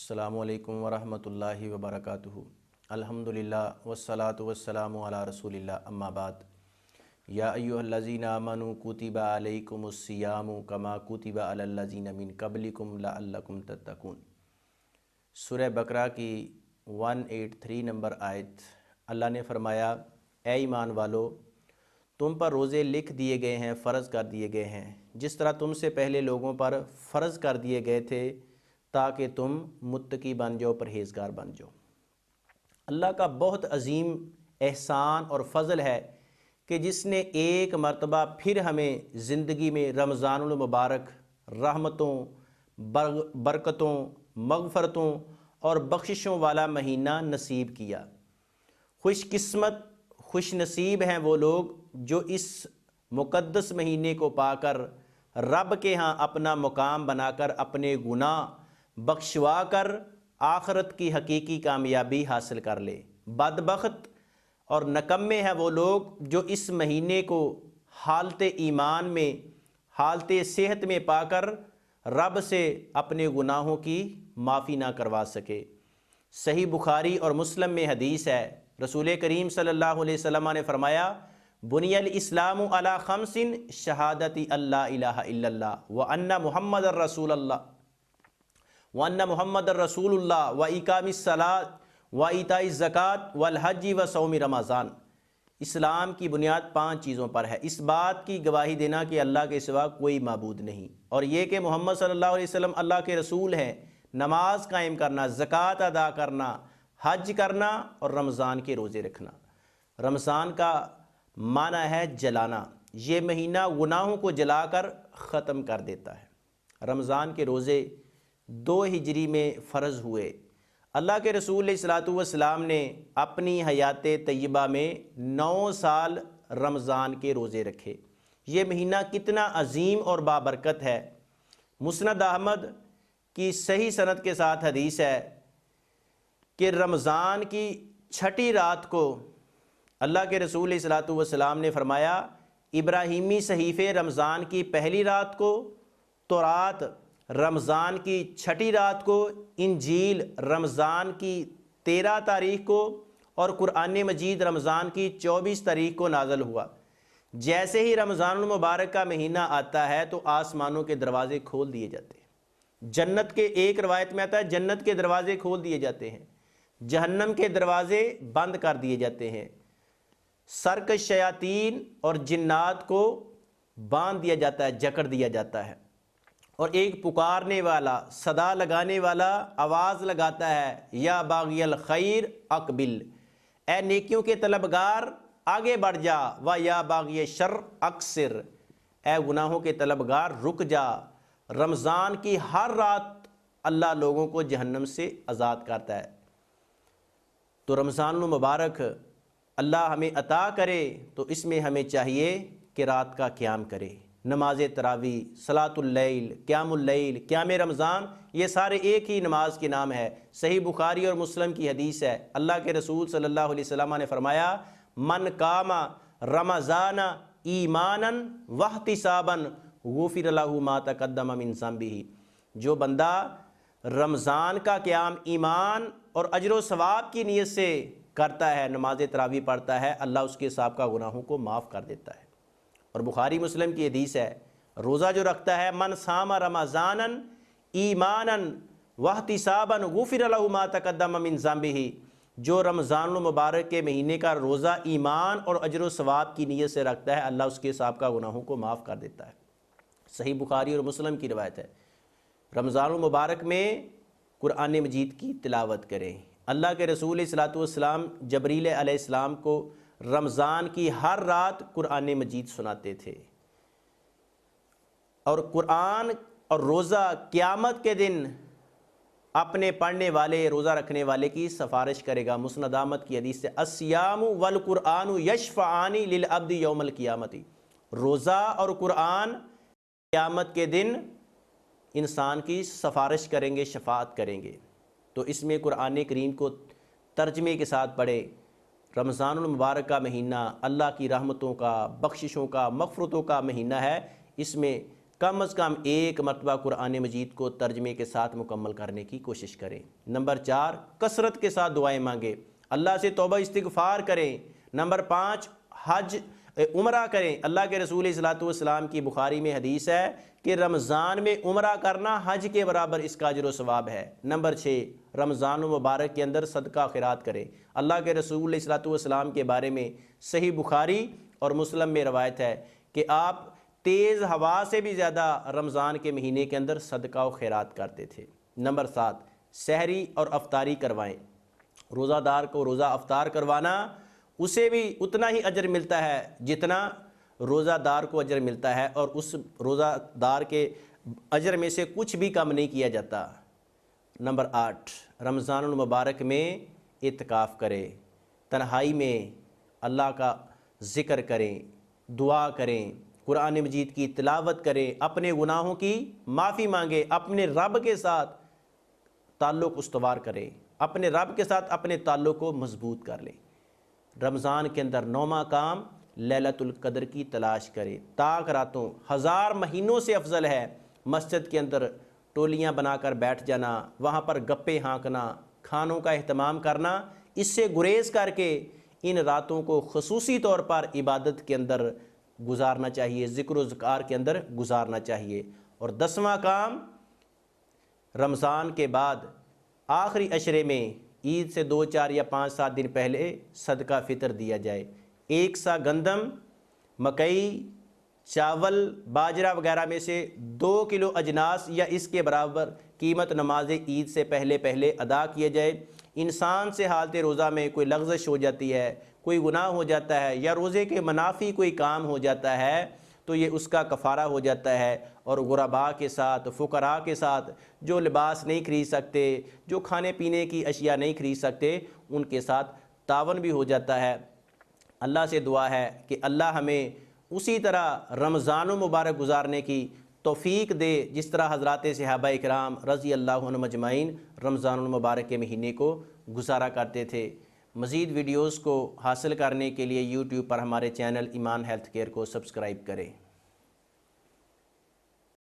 अस्सलामु अलैकुम वरहमतुल्लाहि वबरकातुहू। अल्हम्दुलिल्लाह वस्सलातु वस्सलामु अला रसूलिल्लाह, अम्मा बाद। या अय्युहल्लज़ीना आमनू कुतिबा अलैकुमुस्सियामु कमा कुतिबा अलल्लज़ीना मिन क़ब्लिकुम लअल्लकुम तत्तकून। सूरह बकरा की 183 नंबर आयत। अल्लाह ने फरमाया, ए ईमान वालो, तुम पर रोज़े लिख दिए गए हैं, फ़र्ज़ कर दिए गए हैं, जिस तरह तुमसे पहले लोगों पर फ़र्ज़ कर दिए गए थे, ताकि तुम मुत्तकी बन जाओ, परहेज़गार बन जाओ। अल्लाह का बहुत अजीम एहसान और फ़ज़ल है कि जिसने एक मरतबा फिर हमें ज़िंदगी में रमज़ानुल मुबारक रहमतों, बरकतों, मग़फ़रतों और बख्शिशों वाला महीना नसीब किया। खुशकिस्मत, खुश नसीब हैं वो लोग जो इस मुक़द्दस महीने को पाकर रब के यहाँ अपना मुकाम बनाकर अपने गुनाह बख्शवा कर आखरत की हकीकी कामयाबी हासिल कर ले। बदबख्त और नकम्मे हैं वो लोग जो इस महीने को हालत ईमान में, हालत सेहत में पाकर रब से अपने गुनाहों की माफ़ी ना करवा सके। सही बुखारी और मुस्लिम में हदीस है, रसूल करीम सल्लल्लाहु अलैहि वसल्लम ने फरमाया, बुनियल इस्लामु अला खम्सिन शहादती अल्ला इलाहा इल्लल्लाह व अन्ना मुहम्मदर रसूलुल्लाह व अन्ना मुहम्मदर रसूलुल्लाह व इकामिस सलात व इताइज़ ज़कात वल हज्ज व सौमी रमज़ान। इस्लाम की बुनियाद 5 चीज़ों पर है। इस बात की गवाही देना कि अल्लाह के सिवा कोई माबूद नहीं, और ये कि मोहम्मद सल्लल्लाहु अलैहि वसल्लम अल्लाह के रसूल हैं, नमाज कायम करना, ज़कात अदा करना, हज करना और रमज़ान के रोज़े रखना। रमज़ान का माना है जलाना। ये महीना गुनाहों को जलाकर ख़त्म कर देता है। रमज़ान के रोज़े 2 हिजरी में फ़र्ज़ हुए। अल्लाह के रसूल सल्लल्लाहु अलैहि वसल्लम ने अपनी हयात तय्यबा में 9 साल रमज़ान के रोज़े रखे। ये महीना कितना अजीम और बाबरकत है। मुस्नद अहमद की सही सनद के साथ हदीस है कि रमज़ान की 6ठी रात को अल्लाह के रसूल सल्लल्लाहु अलैहि वसल्लम ने फरमाया, इब्राहीमी सहीफ़े रमज़ान की पहली रात को, तौरात रमज़ान की 6ठी रात को, इंजील रमज़ान की 13 तारीख को और कुरान मजीद रमज़ान की 24 तारीख को नाज़िल हुआ। जैसे ही रमज़ानुल मुबारक का महीना आता है तो आसमानों के दरवाज़े खोल दिए जाते हैं। जन्नत के, एक रवायत में आता है, जन्नत के दरवाज़े खोल दिए जाते हैं, जहन्नम के दरवाज़े बंद कर दिए जाते हैं, सरकश शयातीन और जिन्नात को बांध दिया जाता है, जकड़ दिया जाता है, और एक पुकारने वाला, सदा लगाने वाला आवाज़ लगाता है, या बागियल खैर अकबिल, ए नेकियों के तलबगार आगे बढ़ जा, व या बागिय शर अक्सर, ए गुनाहों के तलबगार रुक जा। रमज़ान की हर रात अल्लाह लोगों को जहन्नम से आज़ाद करता है। तो रमज़ानुल मुबारक अल्लाह हमें अता करे तो इसमें हमें चाहिए कि रात का क़याम करे, नमाज तरावी, सलातुल लैल, क़यामुल लैल, क़याम रमज़ान, ये सारे एक ही नमाज के नाम है। सही बुखारी और मुस्लिम की हदीस है, अल्लाह के रसूल सल्लल्लाहु अलैहि वसल्लम ने फरमाया, मन कामा रमज़ाना ईमानन वहतिसाबन गुफ़िर लहू मा तक़द्दम मिन ज़ंबिही। जो बंदा रमज़ान का क़याम ईमान और अजर व सवाब की नीयत से करता है, नमाज तरावी पढ़ता है, अल्लाह उसके साबिक़ा गुनाहों को माफ़ कर देता है। और बुखारी मुस्लिम की हदीस है, रोज़ा जो रखता है, मन सामा रमज़ानन ईमानन वहतिसाबन गुफ़िर लहू मा तक़द्दम मिन ज़ंबिही। जो रमज़ानुल मुबारक के महीने का रोज़ा ईमान और अजर व सवाब की नीयत से रखता है, अल्लाह उसके साबिक़ा गुनाहों को माफ़ कर देता है। सही बुखारी और मुस्लिम की रवायत है। रमज़ानुल मुबारक में कुरान मजीद की तिलावत करें। अल्लाह के रसूल सल्लल्लाहु अलैहि वसल्लम जबरील अलैहिस्सलाम को रमज़ान की हर रात कुरान मजीद सुनाते थे, और कुरान और रोज़ा क़यामत के दिन अपने पढ़ने वाले, रोज़ा रखने वाले की सिफारिश करेगा। मुस्नद अहमद की हदीस से, अस्सियामु वल कुरानु यशफ़आनी लिल अब्दी यौमल क़ियामती। रोज़ा और कुरान क़यामत के दिन इंसान की सिफारिश करेंगे, शफ़ाअत करेंगे। तो इसमें कुरान करीम को तर्जमे के साथ पढ़े। रमज़ानुल मुबारक का महीना अल्लाह की रहमतों का, बख्शिशों का, मग़फ़रतों का महीना है। इसमें کم از کم ایک مرتبہ قرآن مجید کو ترجمے کے ساتھ مکمل کرنے کی کوشش کریں۔ نمبر 4، کثرت کے ساتھ دعائیں مانگیں، اللہ سے توبہ استغفار کریں۔ نمبر 5، حج عمرہ کریں۔ اللہ کے رسول صلی اللہ علیہ وسلم کی بخاری میں حدیث ہے کہ رمضان میں عمرہ کرنا حج کے برابر اس کا اجر و ثواب ہے۔ نمبر 6، رمضان المبارک کے اندر صدقہ خیرات کریں۔ اللہ کے رسول صلی اللہ علیہ وسلم کے بارے میں صحیح بخاری اور مسلم میں روایت ہے کہ آپ تیز ہوا سے بھی زیادہ رمضان کے مہینے کے اندر صدقہ و خیرات کرتے تھے۔ نمبر 7، سحری اور افطاری کروائیں۔ روزہ دار کو روزہ افطار کروانا اسے بھی اتنا ہی اجر ملتا ہے جتنا روزہ دار کو اجر ملتا ہے، اور اس روزہ دار کے اجر میں سے کچھ بھی کم نہیں کیا جاتا۔ نمبر 8، رمضان المبارک میں اعتکاف کریں، تنہائی میں اللہ کا ذکر کریں، دعا کریں، قرآن مجید کی تلاوت کریں، اپنے گناہوں کی معافی مانگیں، اپنے رب کے ساتھ تعلق استوار کریں، اپنے رب کے ساتھ اپنے تعلق کو مضبوط کر لیں۔ رمضان کے اندر 9واں کام لیلۃ القدر کی تلاش کریں۔ تاک راتوں 1000 مہینوں سے افضل ہے مسجد کے اندر ٹولیاں بنا کر بیٹھ جانا، وہاں پر گپے ہانکنا، کھانوں کا اہتمام کرنا۔ اس سے گریز کر کے ان راتوں کو خصوصی طور پر عبادت کے اندر گزارنا چاہیے، ذکر و ذکار کے اندر گزارنا چاہیے۔ اور 10واں کام، رمضان کے بعد آخری عشرے میں عید سے 2، 4 یا 5، 7 دن پہلے صدقہ فطر دیا جائے۔ 1 سا گندم، مکئی، چاول، باجرہ وغیرہ میں سے 2 کلو اجناس یا اس کے برابر قیمت نماز عید سے پہلے ادا کیے جائے۔ انسان سے حالت روزہ میں کوئی لغزش ہو جاتی ہے، کوئی گناہ ہو جاتا ہے، یا روزے کے منافی کوئی کام ہو جاتا ہے تو یہ اس کا کفارہ ہو جاتا ہے۔ اور غرباء کے ساتھ، فقراء کے ساتھ، جو لباس نہیں خرید سکتے، جو کھانے پینے کی اشیاء نہیں خرید سکتے، ان کے ساتھ تعاون بھی ہو جاتا ہے۔ اللہ سے دعا ہے کہ اللہ ہمیں اسی طرح رمضان المبارک گزارنے کی توفیق دے جس طرح حضرات صحابہ اکرام رضی اللہ عنہم اجمعین رمضان المبارک کے مہینے کو گزارا کرتے تھے۔ مزید ویڈیوز کو حاصل کرنے کے لیے یوٹیوب پر ہمارے چینل ایمان ہیلتھ کیئر کو سبسکرائب کریں۔